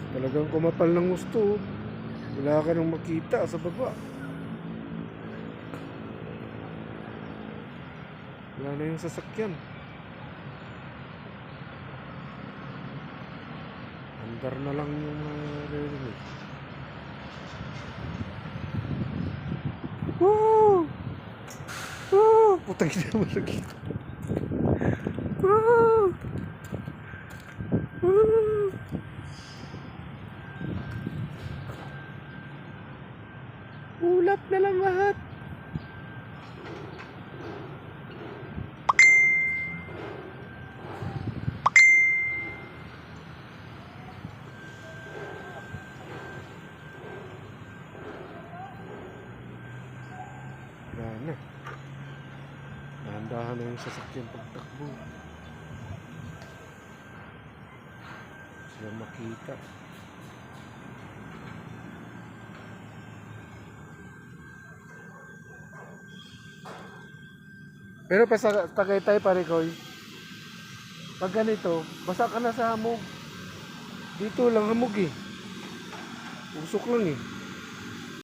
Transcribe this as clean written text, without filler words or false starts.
Talagang kumapal ng gusto. Wala ka nang makita sa baba. Wala na yung sasakyan. Andar na lang yung maririnig. Woo! Woo! Putang ina mo lagi. Woo! Woo! Ulap na lang lahat. Wala na. Dahan-dahan na yung sasakyan pagtakbo. Sila makita. Pero pa sa Tagaytay pare koy, pag ganito, basa ka na sa hamog. Dito lang hamog eh. Usok lang eh.